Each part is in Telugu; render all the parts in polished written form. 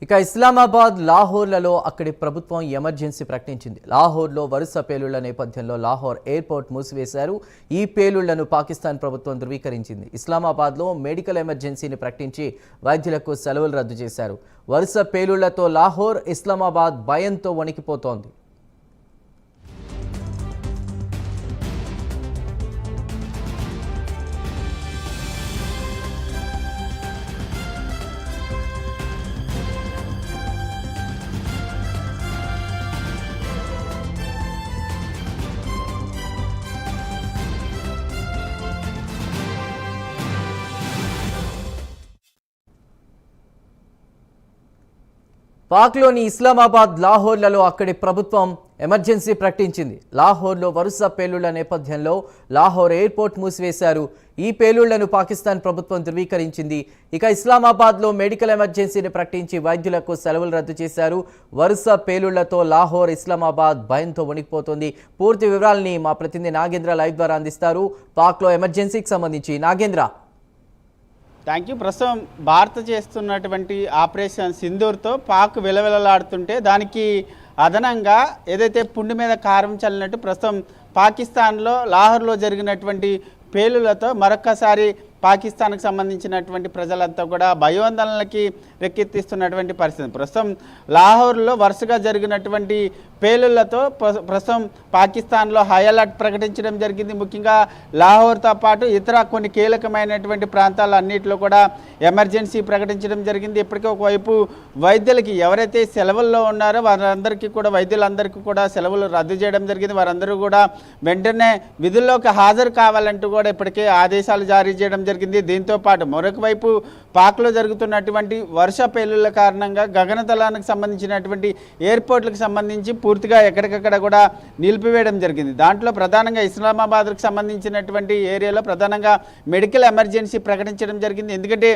ఇక ఇస్లామాబాద్, లాహోర్లలో అక్కడి ప్రభుత్వం ఎమర్జెన్సీ ప్రకటించింది. లాహోర్లో వరుస పేలుళ్ల నేపథ్యంలో లాహోర్ ఎయిర్పోర్ట్ మూసివేశారు. ఈ పేలుళ్లను పాకిస్తాన్ ప్రభుత్వం ధృవీకరించింది. ఇస్లామాబాద్లో మెడికల్ ఎమర్జెన్సీని ప్రకటించి వైద్యులకు సెలవులు రద్దు చేశారు. వరుస పేలుళ్లతో లాహోర్, ఇస్లామాబాద్ భయంతో వణికిపోతోంది. పాక్లోని ఇస్లామాబాద్, లాహోర్లలో అక్కడి ప్రభుత్వం ఎమర్జెన్సీ ప్రకటించింది. లాహోర్లో వరుస పేలుళ్ల నేపథ్యంలో లాహోర్ ఎయిర్పోర్ట్ మూసివేశారు. ఈ పేలుళ్లను పాకిస్తాన్ ప్రభుత్వం ధృవీకరించింది. ఇక ఇస్లామాబాద్లో మెడికల్ ఎమర్జెన్సీని ప్రకటించి వైద్యులకు సెలవులు రద్దు చేశారు. వరుస పేలుళ్లతో లాహోర్, ఇస్లామాబాద్ భయంతో వణికిపోతుంది. పూర్తి వివరాలని మా ప్రతినిధి నాగేంద్ర లైవ్ ద్వారా అందిస్తారు. పాక్లో ఎమర్జెన్సీకి సంబంధించి నాగేంద్ర. Thank you. ప్రస్తుతం భారత్ చేస్తున్నటువంటి ఆపరేషన్ సింధూర్తో పాక్ విలవిలలాడుతుంటే దానికి అదనంగా ఏదైతే పుండి మీద కారం చల్లినట్టు ప్రస్తుతం పాకిస్తాన్లో లాహోర్లో జరిగినటువంటి పేలులతో మరొక్కసారి పాకిస్తాన్కు సంబంధించినటువంటి ప్రజలంతా కూడా భయోందనలకి రెక్కెత్తిస్తున్నటువంటి పరిస్థితి. ప్రస్తుతం లాహోర్లో వరుసగా జరిగినటువంటి పేలుళ్లతో ప్రస్తుతం పాకిస్తాన్లో హై అలర్ట్ ప్రకటించడం జరిగింది. ముఖ్యంగా లాహోర్తో పాటు ఇతర కొన్ని కీలకమైనటువంటి ప్రాంతాలన్నింటిలో కూడా ఎమర్జెన్సీ ప్రకటించడం జరిగింది. ఇప్పటికే ఒకవైపు వైద్యులకి ఎవరైతే సెలవుల్లో ఉన్నారో వారందరికీ కూడా, వైద్యులందరికీ కూడా సెలవులు రద్దు చేయడం జరిగింది. వారందరూ కూడా వెంటనే విధుల్లోకి హాజరు కావాలంటూ కూడా ఇప్పటికే ఆదేశాలు జారీ చేయడం జరిగింది. దీంతో పాటు మరొక వైపు పాక్లో జరుగుతున్నటువంటి వర్ష పేలుళ్ల కారణంగా గగనతలానికి సంబంధించినటువంటి ఎయిర్పోర్ట్లకు సంబంధించి పూర్తిగా ఎక్కడికక్కడ కూడా నిలిపివేయడం జరిగింది. దాంట్లో ప్రధానంగా ఇస్లామాబాద్కు సంబంధించినటువంటి ఏరియాలో ప్రధానంగా మెడికల్ ఎమర్జెన్సీ ప్రకటించడం జరిగింది. ఎందుకంటే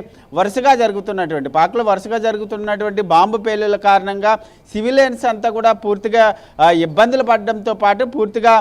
పాక్లో వరుసగా జరుగుతున్నటువంటి బాంబు పేలుళ్ల కారణంగా సివిలియన్స్ అంతా కూడా పూర్తిగా ఇబ్బందులు పడడంతో పాటు పూర్తిగా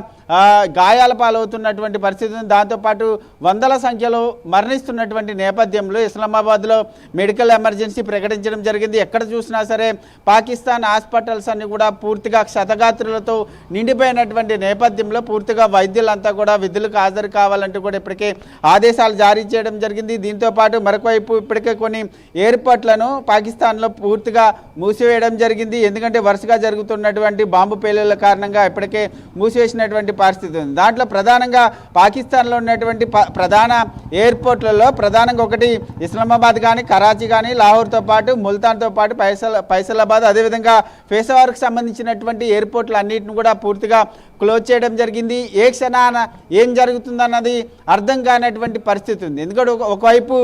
గాయాల పాలవుతున్నటువంటి పరిస్థితి. దాంతోపాటు వందల సంఖ్యలో మరణిస్తున్నటువంటి నేపథ్యంలో ఇస్లామాబాద్లో మెడికల్ ఎమర్జెన్సీ ప్రకటించడం జరిగింది. ఎక్కడ చూసినా సరే పాకిస్తాన్ హాస్పిటల్స్ అన్ని కూడా పూర్తిగా క్షతగాత్రులతో నిండిపోయినటువంటి నేపథ్యంలో పూర్తిగా వైద్యులంతా కూడా విధులకు హాజరు కావాలంటూ కూడా ఇప్పటికే ఆదేశాలు జారీ చేయడం జరిగింది. దీంతో పాటు మరొకవైపు ఇప్పటికే కొన్ని ఎయిర్పోర్ట్లను పాకిస్తాన్లో పూర్తిగా మూసివేయడం జరిగింది. ఎందుకంటే వరుసగా జరుగుతున్నటువంటి బాంబు పేలుళ్ల కారణంగా ఇప్పటికే మూసివేసినటువంటి పరిస్థితి ఉంది. దాంట్లో ప్రధానంగా పాకిస్తాన్లో ఉన్నటువంటి ప్రధాన ఎయిర్పోర్ట్లలో ప్రధానంగా ఒకటి ఇస్లామాబాద్ కానీ, కరాచీ కానీ, లాహోర్తో పాటు ముల్తాన్తో పాటు ఫైసలాబాద్, అదేవిధంగా పెషావర్కు సంబంధించినటువంటి ఎయిర్పోర్ట్లు అన్నింటిని కూడా పూర్తిగా క్లోజ్ చేయడం జరిగింది. ఏ క్షణాన ఏం జరుగుతుందన్నది అర్థం కానటువంటి పరిస్థితి ఉంది. ఎందుకంటే ఒకవైపు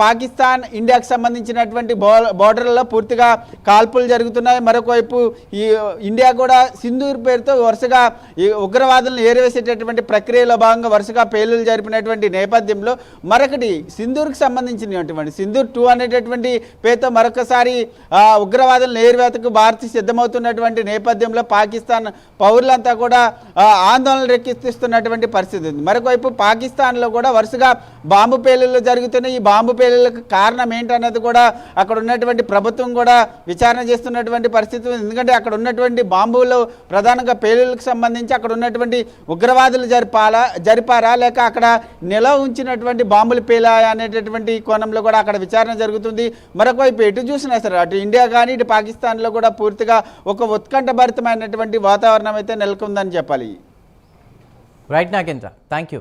పాకిస్తాన్, ఇండియాకు సంబంధించినటువంటి బోర్డర్లో పూర్తిగా కాల్పులు జరుగుతున్నాయి. మరొకవైపు ఈ ఇండియా కూడా సింధూర్ పేరుతో వరుసగా ఈ ఉగ్రవాదులను ఏరివేసేటటువంటి ప్రక్రియలో భాగంగా వరుసగా పేలులు జరిపినటువంటి నేపథ్యంలో మరొకటి సింధూర్కి సంబంధించినటువంటి సింధూర్ 2 అనేటటువంటి పేరుతో మరొకసారి ఉగ్రవాదులను ఏరివేతకు భారత్ సిద్ధమవుతున్నటువంటి నేపథ్యంలో పాకిస్తాన్ పౌరులంతా కూడా ఆందోళన రేకెత్తిస్తున్నటువంటి పరిస్థితి ఉంది. మరొకవైపు పాకిస్తాన్లో కూడా వరుసగా బాంబు పేలుళ్లు జరుగుతున్నాయి. ఈ బాంబు పేలుళ్లకు కారణం ఏంటన్నది కూడా అక్కడ ఉన్నటువంటి ప్రభుత్వం కూడా విచారణ చేస్తున్నటువంటి పరిస్థితి ఉంది. ఎందుకంటే అక్కడ ఉన్నటువంటి బాంబులు ప్రధానంగా పేలుళ్లకు సంబంధించి అక్కడ ఉన్నటువంటి ఉగ్రవాదులు జరిపారా లేక అక్కడ నిలవ ఉంచినటువంటి బాంబులు పేలాయా అనేటటువంటి కోణంలో కూడా అక్కడ విచారణ జరుగుతుంది. మరొకవైపు ఎటు చూసినా సరే అటు ఇండియా కానీ ఇటు పాకిస్తాన్లో కూడా పూర్తిగా ఒక ఉత్కంఠభరితమైనటువంటి వాతావరణం అయితే నెలకొందని చెప్పాలి. Right Nagendra, thank you.